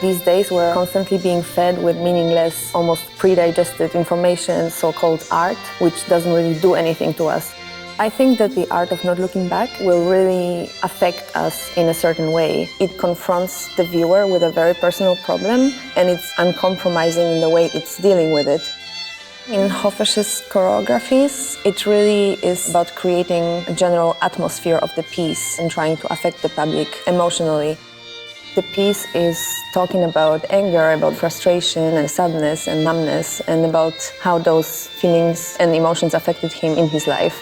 These days we're constantly being fed with meaningless, almost pre-digested information, so-called art, which doesn't really do anything to us. I think that the art of not looking back will really affect us in a certain way. It confronts the viewer with a very personal problem, and it's uncompromising in the way it's dealing with it. In Hofesh's choreographies, it really is about creating a general atmosphere of the piece and trying to affect the public emotionally. The piece is talking about anger, about frustration and sadness and numbness, and about how those feelings and emotions affected him in his life.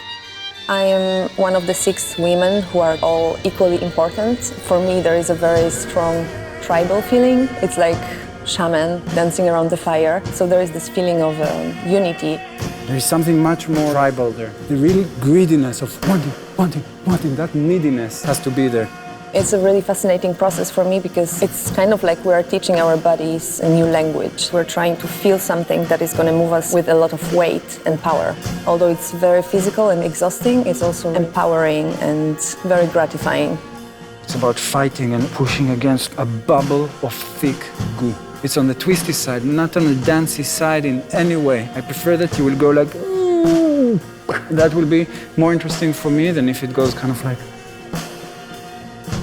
I am one of the 6 women who are all equally important. For me, there is a very strong tribal feeling. It's like shaman dancing around the fire. So there is this feeling of unity. There is something much more tribal there. The real greediness of wanting, that neediness has to be there. It's a really fascinating process for me because it's kind of like we're teaching our bodies a new language. We're trying to feel something that is going to move us with a lot of weight and power. Although it's very physical and exhausting, it's also empowering and very gratifying. It's about fighting and pushing against a bubble of thick goo. It's on the twisty side, not on the dancey side in any way. I prefer that you will go like, ooh. That will be more interesting for me than if it goes kind of like.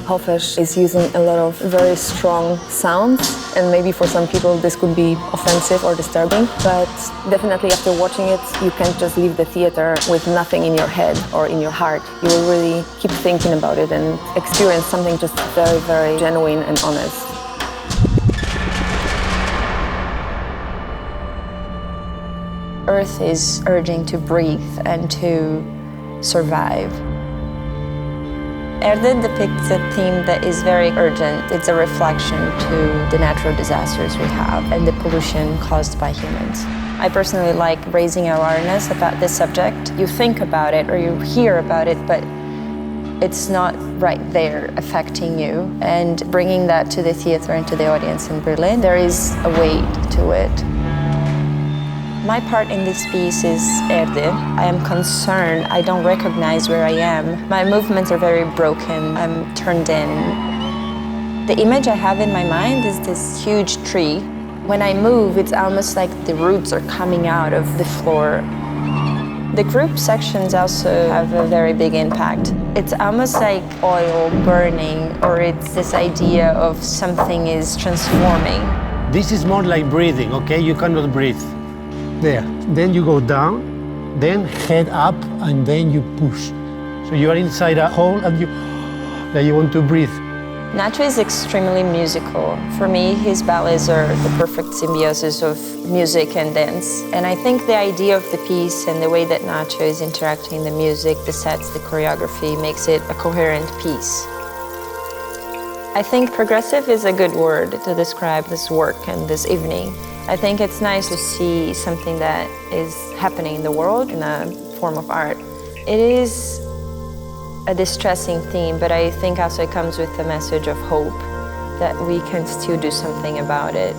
Hofesh is using a lot of very strong sounds, and maybe for some people this could be offensive or disturbing, but definitely after watching it, you can't just leave the theater with nothing in your head or in your heart. You will really keep thinking about it and experience something just very, very genuine and honest. Earth is urging to breathe and to survive. Erde depicts a theme that is very urgent. It's a reflection to the natural disasters we have and the pollution caused by humans. I personally like raising awareness about this subject. You think about it or you hear about it, but it's not right there affecting you. And bringing that to the theater and to the audience in Berlin, there is a weight to it. My part in this piece is Erde. I am concerned. I don't recognize where I am. My movements are very broken. I'm turned in. The image I have in my mind is this huge tree. When I move, it's almost like the roots are coming out of the floor. The group sections also have a very big impact. It's almost like oil burning, or it's this idea of something is transforming. This is more like breathing, okay? You cannot breathe. There. Then you go down, then head up, and then you push. So you are inside a hole and you want to breathe. Nacho is extremely musical. For me, his ballets are the perfect symbiosis of music and dance. And I think the idea of the piece and the way that Nacho is interacting the music, the sets, the choreography makes it a coherent piece. I think progressive is a good word to describe this work and this evening. I think it's nice to see something that is happening in the world in a form of art. It is a distressing theme, but I think also it comes with a message of hope that we can still do something about it.